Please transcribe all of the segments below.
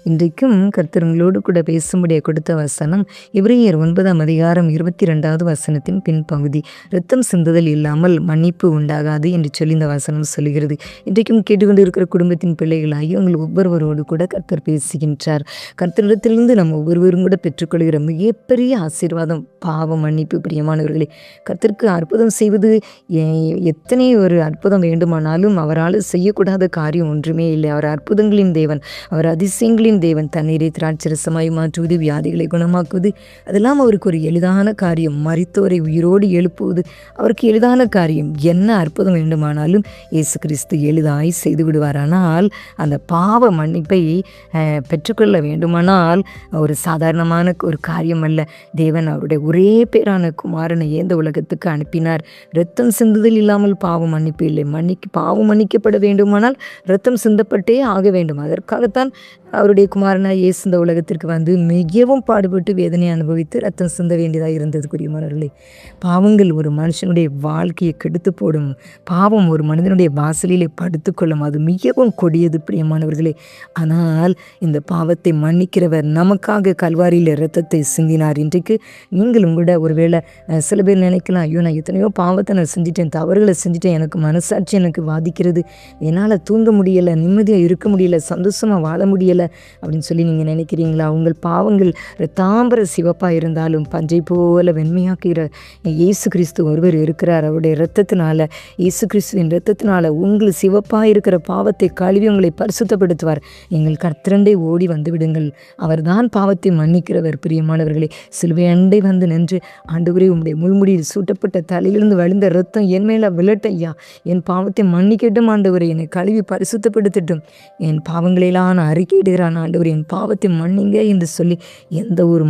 இன்றைக்கும் கர்த்தர் உங்களோடு கூட பேசும்படியாக கொடுத்த வசனம் எபிரேயர் 9ஆம் அதிகாரம் 22வது வசனத்தின் பின்பகுதி. இரத்தம் சிந்துதல் இல்லாமல் மன்னிப்பு உண்டாகாது என்று சொல்லி இந்த வசனம் சொல்கிறது. இன்றைக்கும் கேட்டுக்கொண்டு இருக்கிற குடும்பத்தின் பிள்ளைகளாகி உங்கள் ஒவ்வொருவரோடு கூட கர்த்தர் பேசுகின்றார். கர்த்தரிடத்திலிருந்து நம்ம ஒவ்வொருவரும் கூட பெற்றுக்கொள்கிற மிகப்பெரிய ஆசீர்வாதம் பாவ மன்னிப்பு. பிரியமானவர்களே, கர்த்தருக்கு அற்புதம் செய்வது எத்தனை ஒரு அற்புதம் வேண்டுமானாலும் அவரால் செய்யக்கூடாத காரியம் ஒன்றுமே இல்லை. அவர் அற்புதங்களின் தேவன், அவர் அதிசயங்களின் தேவன். தண்ணீரை திராட்சரசமாய் மாற்றுவது, வியாதிகளை குணமாக்குவது, அதெல்லாம் அவருக்கு ஒரு எளிதான காரியம். மரித்தோரை உயிரோடு எழுப்புவது அவருக்கு எளிதான காரியம். என்ன அற்புதம் வேண்டுமானாலும் இயேசு கிறிஸ்து எளிதாய் செய்து விடுவார். ஆனால் அந்த பாவ மன்னிப்பை பெற்றுக்கொள்ள வேண்டுமானால் ஒரு சாதாரணமான ஒரு காரியம் அல்ல. தேவன் அவருடைய ஒரே பேரான குமாரனை இந்த உலகத்துக்கு அனுப்பினார். இரத்தம் சிந்துதல் இல்லாமல் பாவம் மன்னிப்பு இல்லை. பாவம் மன்னிக்கப்பட வேண்டுமானால் இரத்தம் சிந்தப்பட்டே ஆக வேண்டும். அதற்காகத்தான் அவருடைய குமாரனாய் இயேசு இந்த உலகத்திற்கு வந்து மிகவும் பாடுபட்டு வேதனை அனுபவித்து ரத்தம் சிந்த வேண்டியதாக இருந்தது. பிரியமானவர்களே, பாவங்கள் ஒரு மனுஷனுடைய வாழ்க்கையை கெடுத்து போடும். பாவம் ஒரு மனிதனுடைய வாசலிலே படுத்துக்கொள்ளும். அது மிகவும் கொடியது பிரியமானவர்களே. ஆனால் இந்த பாவத்தை மன்னிக்கிறவர் நமக்காக கல்வாரியில் இரத்தத்தை சிந்தினார். இன்றைக்கு நீங்களும் கூட ஒருவேளை சில பேர் நினைக்கலாம், ஐயோ நான் எத்தனையோ பாவத்தை நான் செஞ்சிட்டேன், தவறுகளை செஞ்சிட்டேன், எனக்கு மனசாட்சி எனக்கு வாதிக்கிறது, என்னால் தூங்க முடியலை, நிம்மதியாக இருக்க முடியல, சந்தோஷமாக வாழ முடியலை அப்படின்னு சொல்லி நீங்கள் நினைக்கிறீங்களா? உங்கள் பாவங்கள் இரத்தாம்பர சிவப்பாக இருந்தாலும் பஞ்சை போல வெண்மையாக்குகிற இயேசு கிறிஸ்து ஒருவர் இருக்கிறார். அவருடைய இரத்தத்தினால, இயேசு கிறிஸ்துவின் இரத்தத்தினால உங்கள் சிவப்பாக இருக்கிற பாவத்தை கழுவி உங்களை பரிசுத்தப்படுத்துவார். நீங்கள் கர்த்தரண்டை ஓடி வந்து விடுங்கள். அவர்தான் பாவத்தை மன்னிக்கிறவர். பிரியமானவர்களே, சிலுவை அண்டை வந்து நின்று, ஆண்டவரே உம்முடைய முள்முடியில் சூட்டப்பட்ட தலையிலிருந்து வழிந்த இரத்தம் என் மேலே விழட்டையா, என் பாவத்தை மன்னிக்கட்டும் ஆண்டவரே, என்னை கழுவி பரிசுத்தப்படுத்தட்டும், என் பாவங்களெல்லாம் நான் அறிக்கையிடுகிறான் ஆண்டவர், என் பாவத்தை மன்னிங்க என்று சொல்லி எந்த ஒரு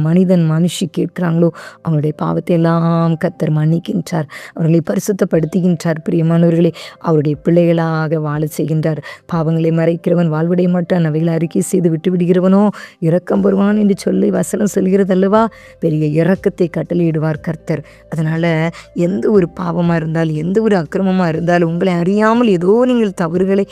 மனுஷி கேட்கிறாங்களோ அவங்களுடைய பாவத்தை எல்லாம் கர்த்தர் மன்னிக்கின்றார், அவர்களை பரிசுத்தப்படுத்துகின்றார். பிரியமானவர்களே, அவருடைய பிள்ளைகளாக வாழ செய்கின்றார். பாவங்களை மறைக்கிறவன் வாழ்விடைய மாட்டான், அவைகளை அறிக்கை செய்து விட்டு விடுகிறவனோ இரக்கம் பெறுவான் என்று சொல்லி வசனம் சொல்கிறது அல்லவா? பெரிய இரக்கத்தை கட்டளையிடுவார் கர்த்தர். அதனால் எந்த ஒரு பாவமாக இருந்தாலும், எந்த ஒரு அக்கிரமமாக இருந்தாலும், உங்களை அறியாமல் ஏதோ நீங்கள் தவறுகளை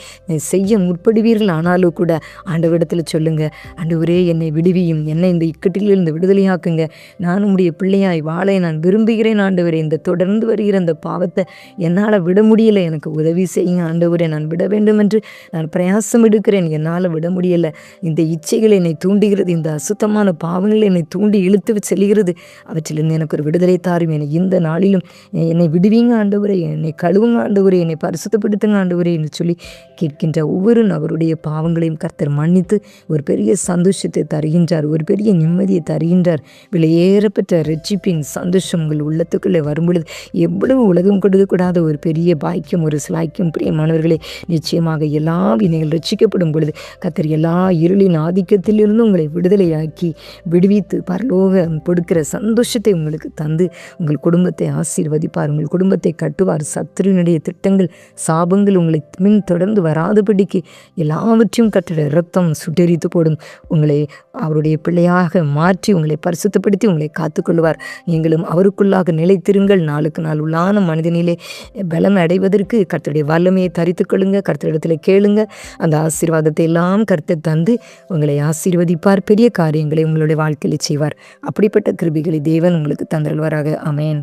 செய்ய முற்படுவீர்கள் ஆனாலும் கூட ஆண்டவரிடத்தில் சொல்லுங்க, ஆண்டவரே என்னை விடுவியும், என்னை இந்த இக்கட்டிலிருந்து விடுதலையாக்குங்க, நான் உம்முடைய பிள்ளையாய் வாழ நான் விரும்புகிறேன் ஆண்டவரே, இந்த தொடர்ந்து வருகிற அந்த பாவத்தை என்னால் விட முடியலை, எனக்கு உதவி செய்யுங்க ஆண்டவரே, நான் விட வேண்டும் என்று நான் பிரயாசம் எடுக்கிறேன், என்னால் விட முடியலை, இந்த இச்சைகள் என்னை தூண்டுகிறது, இந்த அசுத்தமான பாவங்கள் என்னை தூண்டி இழுத்து செல்கிறது, அவற்றிலிருந்து எனக்கு ஒரு விடுதலை தாரும், என்னை இந்த நாளிலும் என்னை விடுவீங்க ஆண்டவரே, என்னை கழுவுங்க ஆண்டவரே, என்னை பரிசுத்தப்படுத்துங்க ஆண்டவரே என்று சொல்லி கேட்கின்ற ஒவ்வொரு நபருடைய பாவங்களையும் கர்த்தர் மன்னித்து ஒரு பெரிய சந்தோஷத்தை தருகின்றார், ஒரு பெரிய நிம்மதியை தருகின்றார். விலையேறப்பட்ட ரட்சிப்பின் சந்தோஷம் உங்கள் உள்ளத்துக்குள்ளே வரும்பொழுது எவ்வளவு உலகம் கொடுக்கக்கூடாத ஒரு பெரிய பாக்கியம், ஒரு சிலாக்கியம். பிரியமானவர்களே, நிச்சயமாக எல்லா வினைகள் ரட்சிக்கப்படும் பொழுது கர்த்தர் எல்லா இருளின் ஆதிக்கத்திலிருந்து உங்களை விடுதலையாக்கி விடுவித்து பரலோகம் கொடுக்கிற சந்தோஷத்தை உங்களுக்கு தந்து உங்கள் குடும்பத்தை ஆசீர்வதிப்பார், உங்கள் குடும்பத்தை கட்டுவார். சத்துருவினுடைய திட்டங்கள், சாபங்கள் உங்களை தொடர்ந்து வராதபடிக்கு எல்லாவற்றையும் கர்த்தர் இரத்தம் சுட்டெரித்து போடும். உங்களை அவருடைய பிள்ளையாக மாற்றி உங்களை பரிசுத்தப்படுத்தி உங்களை காத்துக்கொள்வார். நீங்களும் அவருக்குள்ளாக நிலைத்திருங்கள். நாளுக்கு நாள் உள்ளான மனிதனிலே பலம் அடைவதற்கு கர்த்தருடைய வல்லமையை தரித்து கொள்ளுங்க. கர்த்தரிடத்தில் கேளுங்க. அந்த ஆசீர்வாதத்தை எல்லாம் கர்த்தர் தந்து உங்களை ஆசீர்வதிப்பார். பெரிய காரியங்களை உங்களுடைய வாழ்க்கையில் செய்வார். அப்படிப்பட்ட கிருபைகளை தேவன் உங்களுக்கு தந்தருள்வாராக. ஆமென்.